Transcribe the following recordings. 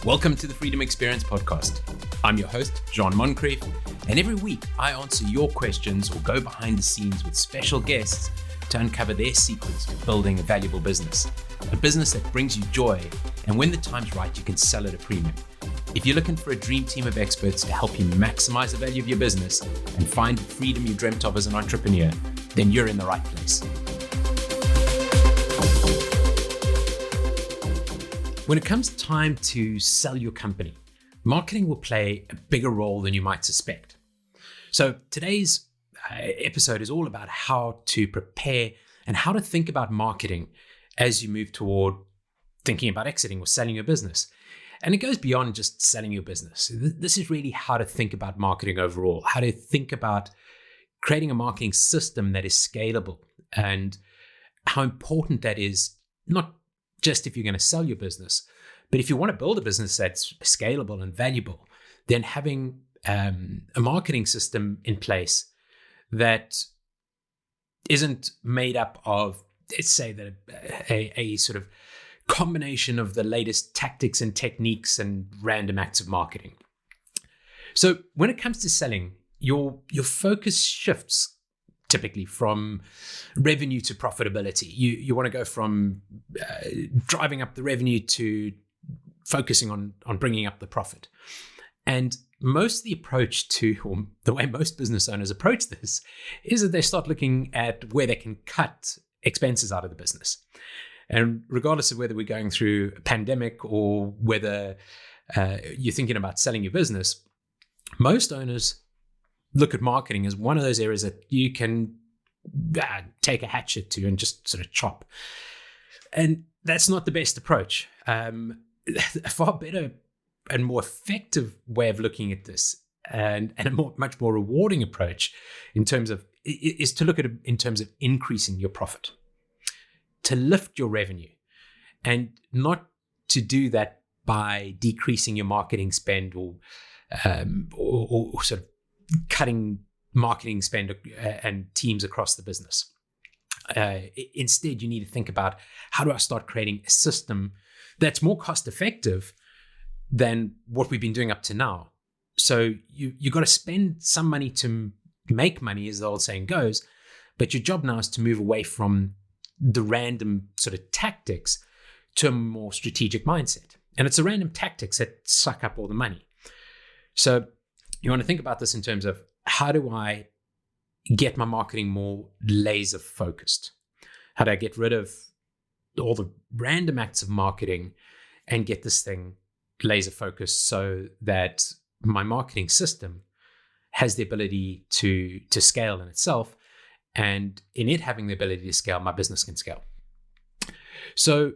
Welcome to the Freedom Experience podcast. I'm your host, Jean Moncrief, and every week I answer your questions or go behind the scenes with special guests to uncover their secrets to building a valuable business. A business that brings you joy, and when the time's right, you can sell at a premium. If you're looking for a dream team of experts to help you maximize the value of your business and find the freedom you dreamt of as an entrepreneur, then you're in the right place. When it comes time to sell your company, marketing will play a bigger role than you might suspect. So today's episode is all about how to prepare and how to think about marketing as you move toward thinking about exiting or selling your business. And it goes beyond just selling your business. This is really how to think about marketing overall, how to think about creating a marketing system that is scalable, and how important that is, not just if you're going to sell your business, but if you want to build a business that's scalable and valuable, then having a marketing system in place that isn't made up of, let's say, that a sort of combination of the latest tactics and techniques and random acts of marketing. So when it comes to selling, your focus shifts typically from revenue to profitability. You want to go from driving up the revenue to focusing on bringing up the profit. And most of the approach to, or the way most business owners approach this, is that they start looking at where they can cut expenses out of the business. And regardless of whether we're going through a pandemic or whether you're thinking about selling your business, most owners look at marketing as one of those areas that you can take a hatchet to and just sort of chop. And that's not the best approach. A far better and more effective way of looking at this, and a much more rewarding approach in terms of, is to look at it in terms of increasing your profit, to lift your revenue, and not to do that by decreasing your marketing spend or sort of cutting marketing spend and teams across the business. Instead, you need to think about, how do I start creating a system that's more cost effective than what we've been doing up to now? So you got to spend some money to make money, as the old saying goes, but your job now is to move away from the random sort of tactics to a more strategic mindset. And it's the random tactics that suck up all the money. So you want to think about this in terms of, how do I get my marketing more laser focused? How do I get rid of all the random acts of marketing and get this thing laser focused so that my marketing system has the ability to scale in itself, and in it having the ability to scale, my business can scale. So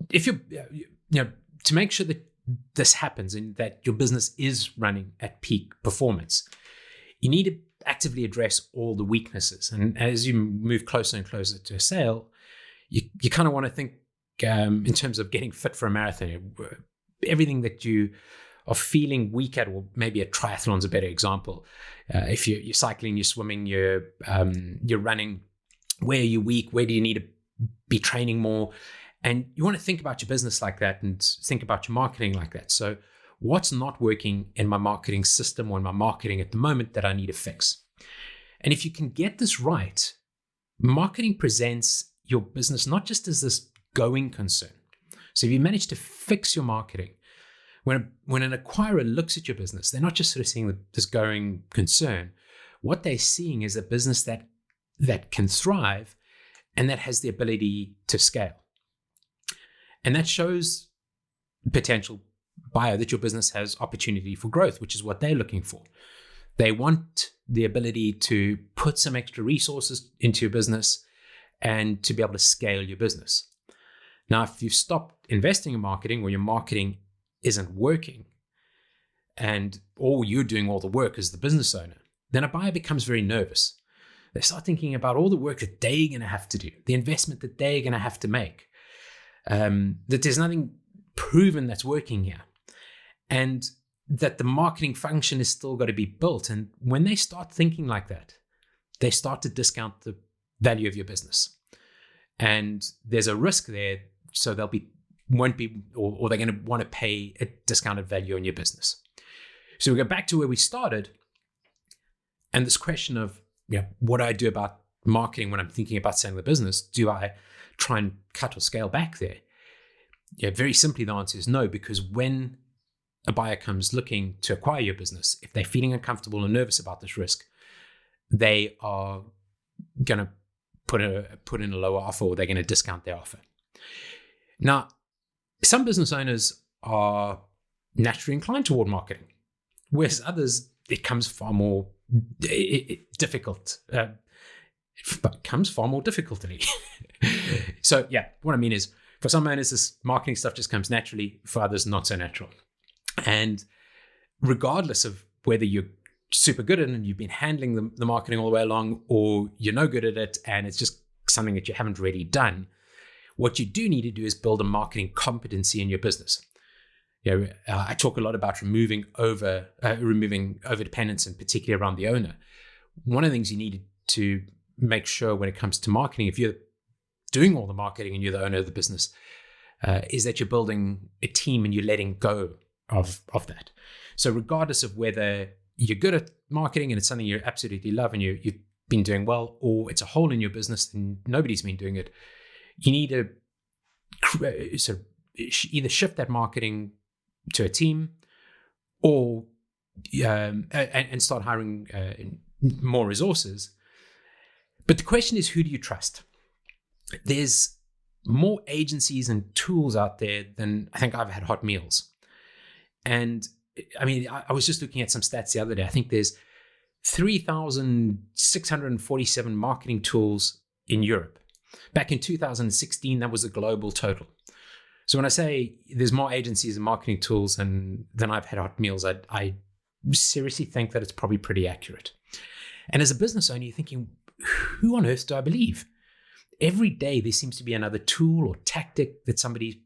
if to make sure that this happens and that your business is running at peak performance, you need to actively address all the weaknesses. And as you move closer and closer to a sale, you kind of want to think in terms of getting fit for a marathon. Everything that you are feeling weak at, or maybe a triathlon's a better example. If you're cycling, you're swimming, you're running, where are you weak? Where do you need to be training more? And you want to think about your business like that and think about your marketing like that. So what's not working in my marketing system or in my marketing at the moment that I need to fix? And if you can get this right, marketing presents your business not just as this going concern. So if you manage to fix your marketing, when an acquirer looks at your business, they're not just sort of seeing this going concern. What they're seeing is a business that can thrive and that has the ability to scale. And that shows potential buyer that your business has opportunity for growth, which is what they're looking for. They want the ability to put some extra resources into your business and to be able to scale your business. Now, if you've stopped investing in marketing, or your marketing isn't working, and all you're doing all the work as the business owner, then a buyer becomes very nervous. They start thinking about all the work that they're going to have to do, the investment that they're going to have to make. That there's nothing proven that's working here, and that the marketing function is still got to be built. And when they start thinking like that, they start to discount the value of your business. And there's a risk there. So they'll be won't be, or they're going to want to pay a discounted value on your business. So we go back to where we started, and this question of, what do I do about marketing when I'm thinking about selling the business? Do I try and cut or scale back there? Very simply, the answer is no, because when a buyer comes looking to acquire your business, if they're feeling uncomfortable or nervous about this risk, they are going to put in a lower offer, or they're going to discount their offer. Now, some business owners are naturally inclined toward marketing, whereas others, it comes far more difficult. It comes far more difficultly. So what I mean is, for some owners, this marketing stuff just comes naturally. For others, not so natural. And regardless of whether you're super good at it and you've been handling the marketing all the way along, or you're no good at it and it's just something that you haven't really done, what you do need to do is build a marketing competency in your business. I talk a lot about removing over dependence, and particularly around the owner. One of the things you need to make sure when it comes to marketing, if you're doing all the marketing and you're the owner of the business, is that you're building a team and you're letting go of that. So regardless of whether you're good at marketing and it's something you absolutely love and you've been doing well, or it's a hole in your business and nobody's been doing it, you need to sort of either shift that marketing to a team, or and start hiring more resources. But the question is, who do you trust? There's more agencies and tools out there than I think I've had hot meals. And I mean, I was just looking at some stats the other day. I think there's 3,647 marketing tools in Europe. Back in 2016, that was a global total. So when I say there's more agencies and marketing tools than I've had hot meals, I seriously think that it's probably pretty accurate. And as a business owner, you're thinking, who on earth do I believe? Every day there seems to be another tool or tactic that somebody's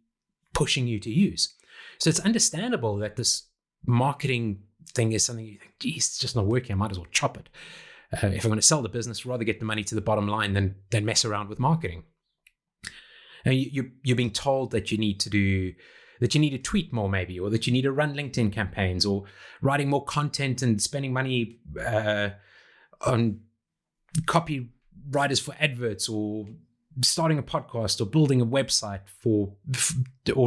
pushing you to use. So it's understandable that this marketing thing is something you think, geez, it's just not working. I might as well chop it. If I'm going to sell the business, rather get the money to the bottom line than mess around with marketing. And you're being told that you need to tweet more, maybe, or that you need to run LinkedIn campaigns, or writing more content and spending money on copywriters for adverts, or starting a podcast, or building a website or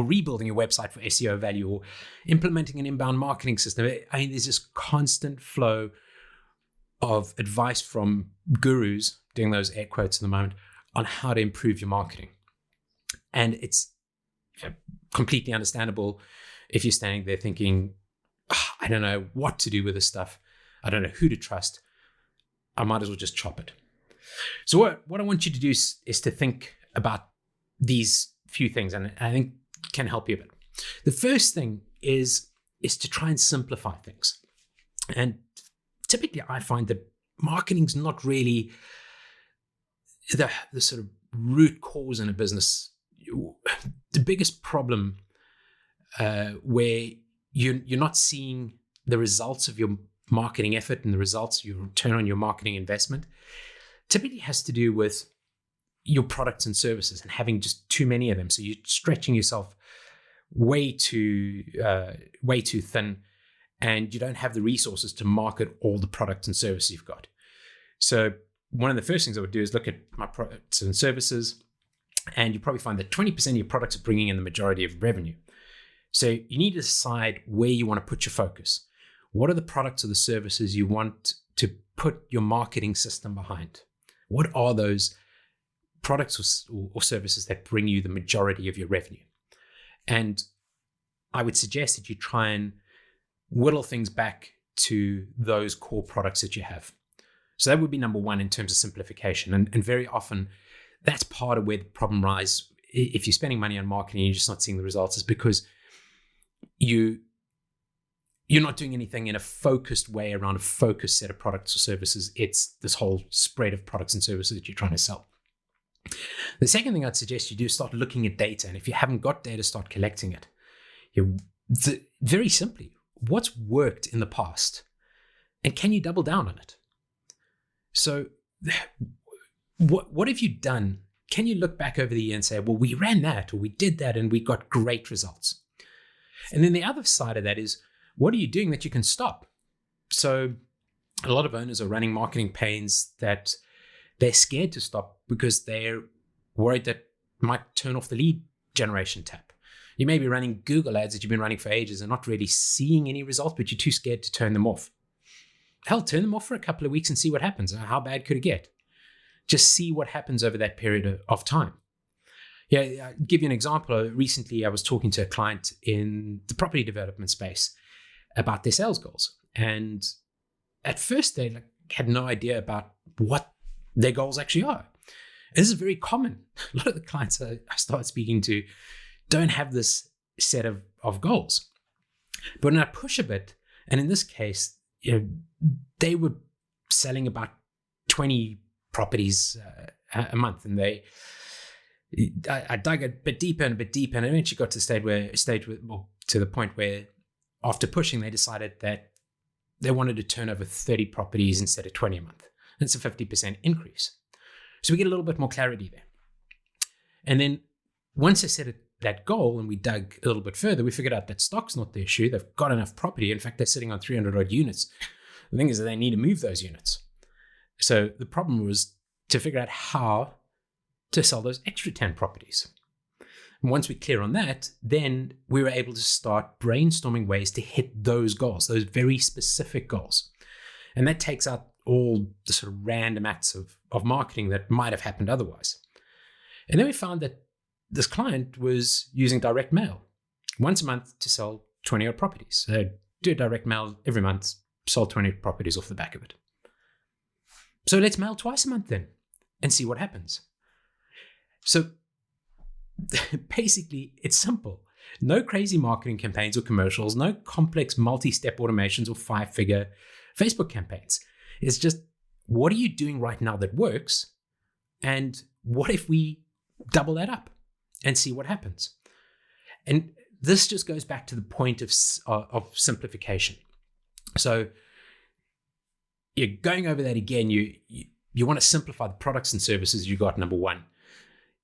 rebuilding your website for SEO value, or implementing an inbound marketing system. I mean, there's this constant flow of advice from gurus, doing those air quotes at the moment, on how to improve your marketing. And it's completely understandable if you're standing there thinking, I don't know what to do with this stuff. I don't know who to trust. I might as well just chop it. So what I want you to do is to think about these few things, and I think can help you a bit. The first thing is to try and simplify things. And typically I find that marketing's not really the sort of root cause in a business. The biggest problem where you're not seeing the results of your marketing effort and the results of your return on your marketing investment typically has to do with your products and services and having just too many of them. So you're stretching yourself way too thin, and you don't have the resources to market all the products and services you've got. So one of the first things I would do is look at my products and services, and you probably find that 20% of your products are bringing in the majority of revenue. So you need to decide where you want to put your focus. What are the products or the services you want to put your marketing system behind? What are those products or services that bring you the majority of your revenue? And I would suggest that you try and whittle things back to those core products that you have. So that would be number one in terms of simplification. And very often that's part of where the problem lies. If you're spending money on marketing and you're just not seeing the results, is because you're not doing anything in a focused way around a focused set of products or services. It's this whole spread of products and services that you're trying to sell. The second thing I'd suggest you do is start looking at data. And if you haven't got data, start collecting it. Very simply, what's worked in the past? And can you double down on it? So what have you done can you look back over the year and say, well, we ran that or we did that and we got great results? And then the other side of that is, what are you doing that you can stop? So a lot of owners are running marketing campaigns that they're scared to stop because they're worried that might turn off the lead generation tap. You may be running Google ads that you've been running for ages and not really seeing any results, but you're too scared to turn them off. Hell, turn them off for a couple of weeks and see what happens. How bad could it get? Just see what happens over that period of time. Yeah, I'll give you an example. Recently, I was talking to a client in the property development space about their sales goals. And at first, they had no idea about what their goals actually are. And this is very common. A lot of the clients I start speaking to don't have this set of goals. But when I push a bit, and in this case, they were selling about 20 properties a month, and I dug a bit deeper and eventually got to the point where after pushing, they decided that they wanted to turn over 30 properties instead of 20 a month. That's a 50% increase. So we get a little bit more clarity there. And then once they set that goal and we dug a little bit further, we figured out that stock's not the issue. They've got enough property. In fact, they're sitting on 300 odd units. The thing is that they need to move those units. So the problem was to figure out how to sell those extra 10 properties. And once we're clear on that, then we were able to start brainstorming ways to hit those goals, those very specific goals. And that takes out all the sort of random acts of marketing that might have happened otherwise. And then we found that this client was using direct mail once a month to sell 20 odd properties. So they'd do a direct mail every month, sold 20 properties off the back of it. So let's mail twice a month then and see what happens. So basically, it's simple. No crazy marketing campaigns or commercials, no complex multi-step automations or 5-figure Facebook campaigns. It's just, what are you doing right now that works? And what if we double that up and see what happens? And this just goes back to the point of simplification. So you're going over that again. You want to simplify the products and services you got, number one.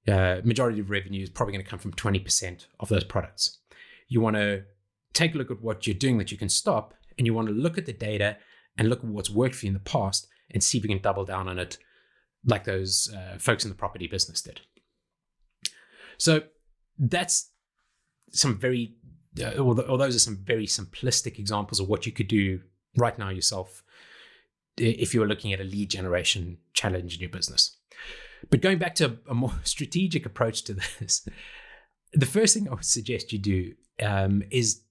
Majority of revenue is probably going to come from 20% of those products. You want to take a look at what you're doing that you can stop, and you want to look at the data and look at what's worked for you in the past and see if we can double down on it like those folks in the property business did. So that's some very, or those are some very simplistic examples of what you could do right now yourself if you were looking at a lead generation challenge in your business. But going back to a more strategic approach to this, the first thing I would suggest you do is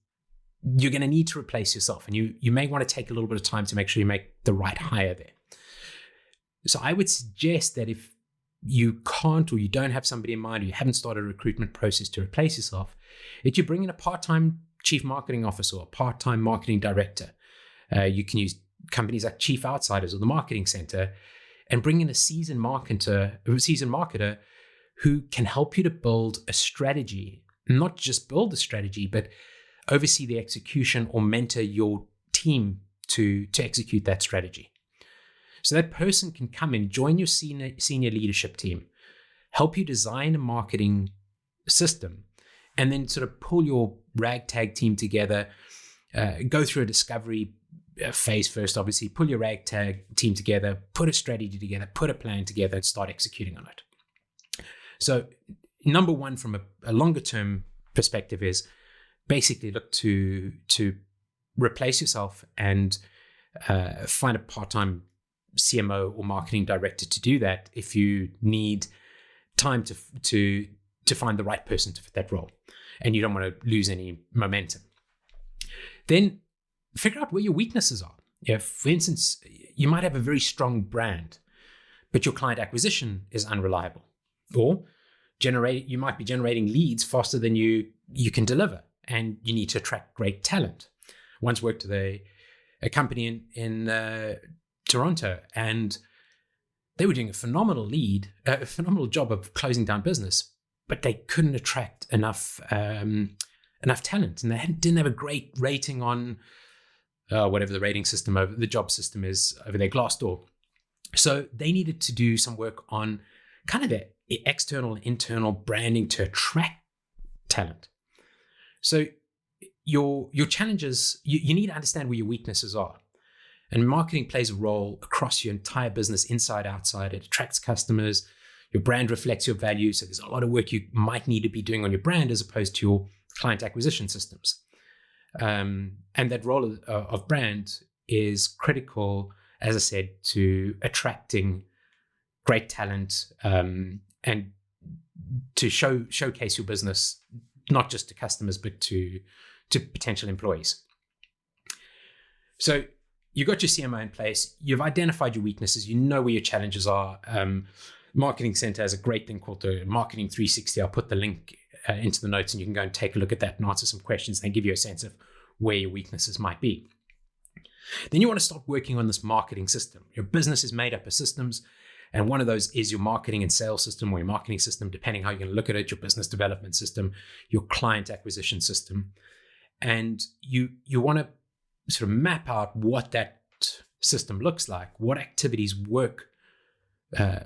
you're going to need to replace yourself. And you may want to take a little bit of time to make sure you make the right hire there. So I would suggest that if you can't or you don't have somebody in mind or you haven't started a recruitment process to replace yourself, that you bring in a part-time chief marketing officer or a part-time marketing director. You can use companies like Chief Outsiders or the Marketing Center and bring in a seasoned marketer who can help you to build a strategy, not just build the strategy, but oversee the execution or mentor your team to execute that strategy. So that person can come in, join your senior leadership team, help you design a marketing system, and then sort of pull your ragtag team together, go through a discovery phase first, obviously, pull your ragtag team together, put a strategy together, put a plan together, and start executing on it. So number one, from a longer term perspective, is basically look to replace yourself and find a part-time CMO or marketing director to do that if you need time to find the right person to fit that role and you don't want to lose any momentum. Then figure out where your weaknesses are. For instance, you might have a very strong brand, but your client acquisition is unreliable. Or you might be generating leads faster than you can deliver, and you need to attract great talent. Once worked with a company in Toronto, and they were doing a phenomenal job of closing down business, but they couldn't attract enough talent, and they didn't have a great rating on whatever the rating system over the job system is over their Glassdoor. So they needed to do some work on kind of their external and internal branding to attract talent. So your challenges, you need to understand where your weaknesses are. And marketing plays a role across your entire business, inside, outside. It attracts customers. Your brand reflects your values. So there's a lot of work you might need to be doing on your brand as opposed to your client acquisition systems. And that role of brand is critical, as I said, to attracting great talent and to showcase your business, not just to customers, but to potential employees. So you got your CMO in place. You've identified your weaknesses. You know where your challenges are. Marketing Center has a great thing called the Marketing 360. I'll put the link into the notes, and you can go and take a look at that and answer some questions and give you a sense of where your weaknesses might be. Then you want to start working on this marketing system. Your business is made up of systems, and one of those is your marketing and sales system, or your marketing system, depending how you're going to look at it, your business development system, your client acquisition system. And you want to sort of map out what that system looks like, what activities work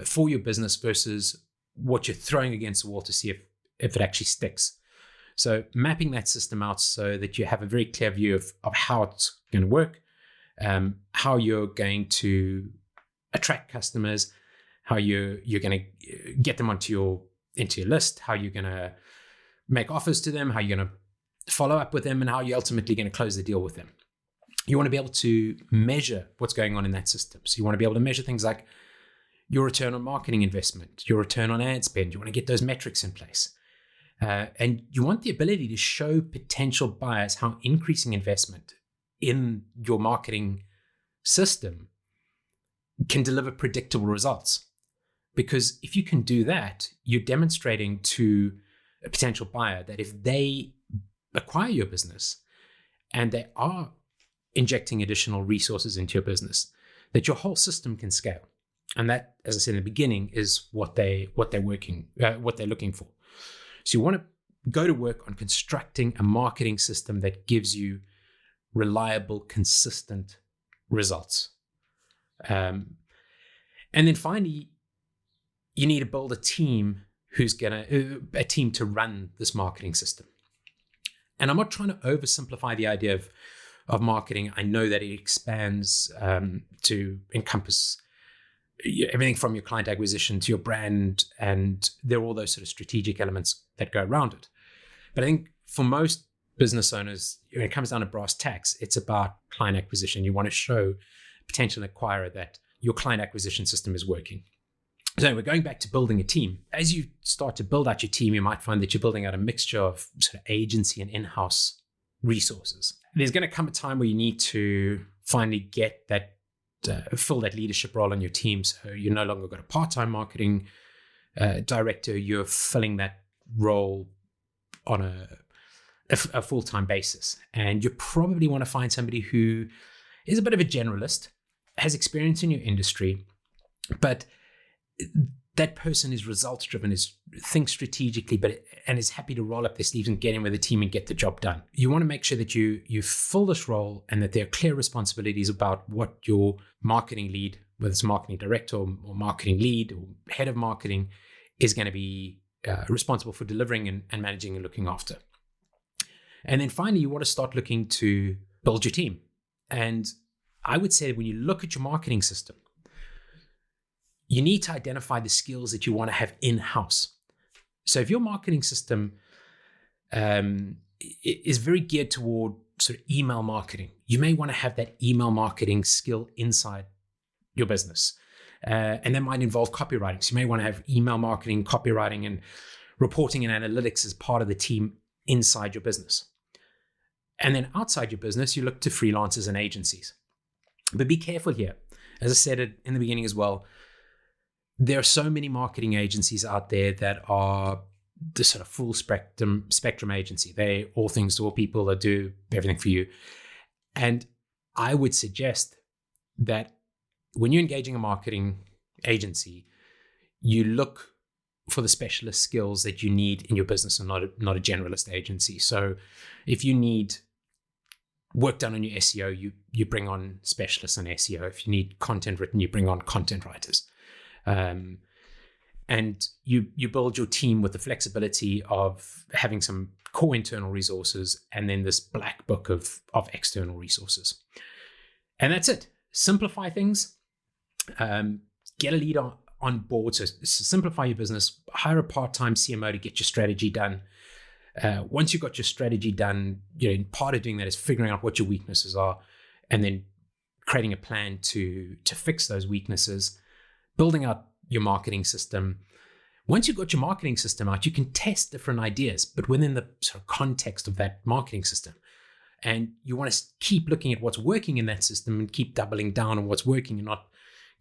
for your business versus what you're throwing against the wall to see if it actually sticks. So mapping that system out so that you have a very clear view of how it's going to work, how you're going to attract customers, how you're going to get them into your list, how you're going to make offers to them, how you're going to follow up with them, and how you're ultimately going to close the deal with them. You want to be able to measure what's going on in that system. So you want to be able to measure things like your return on marketing investment, your return on ad spend. You want to get those metrics in place. And you want the ability to show potential buyers how increasing investment in your marketing system can deliver predictable results. Because if you can do that, you're demonstrating to a potential buyer that if they acquire your business and they are injecting additional resources into your business, that your whole system can scale. And that, as I said in the beginning, is what they're looking for. So you want to go to work on constructing a marketing system that gives you reliable, consistent results. And then finally, you need to build a team a team to run this marketing system. And I'm not trying to oversimplify the idea of marketing. I know that it expands to encompass everything from your client acquisition to your brand, and there are all those sort of strategic elements that go around it. But I think for most business owners, when it comes down to brass tacks, it's about client acquisition. You want to show a potential acquirer that your client acquisition system is working. So we're going back to building a team. As you start to build out your team, you might find that you're building out a mixture of sort of agency and in-house resources. There's going to come a time where you need to finally get that fill that leadership role on your team. So you're no longer got a part-time marketing director. You're filling that role on a full-time basis. And you probably want to find somebody who is a bit of a generalist, has experience in your industry, but that person is results-driven, thinks strategically, and is happy to roll up their sleeves and get in with the team and get the job done. You want to make sure that you fill this role and that there are clear responsibilities about what your marketing lead, whether it's marketing director or marketing lead or head of marketing, is going to be responsible for delivering and managing and looking after. And then finally, you want to start looking to build your team. And I would say when you look at your marketing system, you need to identify the skills that you want to have in-house. So if your marketing system is very geared toward sort of email marketing, you may want to have that email marketing skill inside your business. And that might involve copywriting. So you may want to have email marketing, copywriting, and reporting and analytics as part of the team inside your business. And then outside your business, you look to freelancers and agencies. But be careful here. As I said in the beginning as well, there are so many marketing agencies out there that are the sort of full spectrum agency. They're all things to all people that do everything for you. And I would suggest that when you're engaging a marketing agency, you look for the specialist skills that you need in your business and not a generalist agency. So if you need work done on your SEO, you bring on specialists on SEO. If you need content written, you bring on content writers. And you build your team with the flexibility of having some core internal resources and then this black book of external resources. And that's it. Simplify things. Get a leader on board. So simplify your business. Hire a part-time CMO to get your strategy done. Once you've got your strategy done, part of doing that is figuring out what your weaknesses are and then creating a plan to fix those weaknesses, building out your marketing system. Once you've got your marketing system out, you can test different ideas, but within the sort of context of that marketing system. And you want to keep looking at what's working in that system and keep doubling down on what's working and not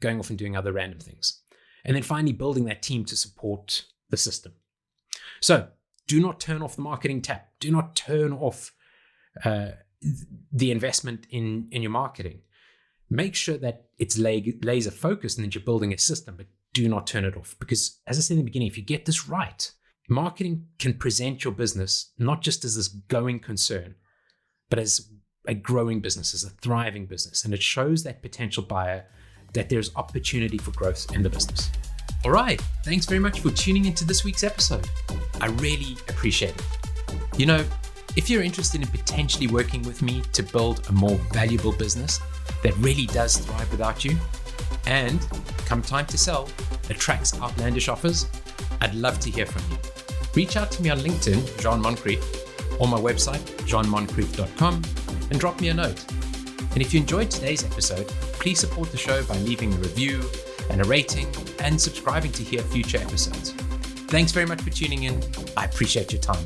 going off and doing other random things. And then finally building that team to support the system. So do not turn off the marketing tap. Do not turn off the investment in your marketing. Make sure that it's laser focused and that you're building a system, but do not turn it off. Because as I said in the beginning, if you get this right, marketing can present your business not just as this going concern, but as a growing business, as a thriving business. And it shows that potential buyer that there's opportunity for growth in the business. All right. Thanks very much for tuning into this week's episode. I really appreciate it. If you're interested in potentially working with me to build a more valuable business that really does thrive without you, and come time to sell, attracts outlandish offers, I'd love to hear from you. Reach out to me on LinkedIn, Jean Moncrief, or my website, jeanmoncrief.com, and drop me a note. And if you enjoyed today's episode, please support the show by leaving a review and a rating and subscribing to hear future episodes. Thanks very much for tuning in. I appreciate your time.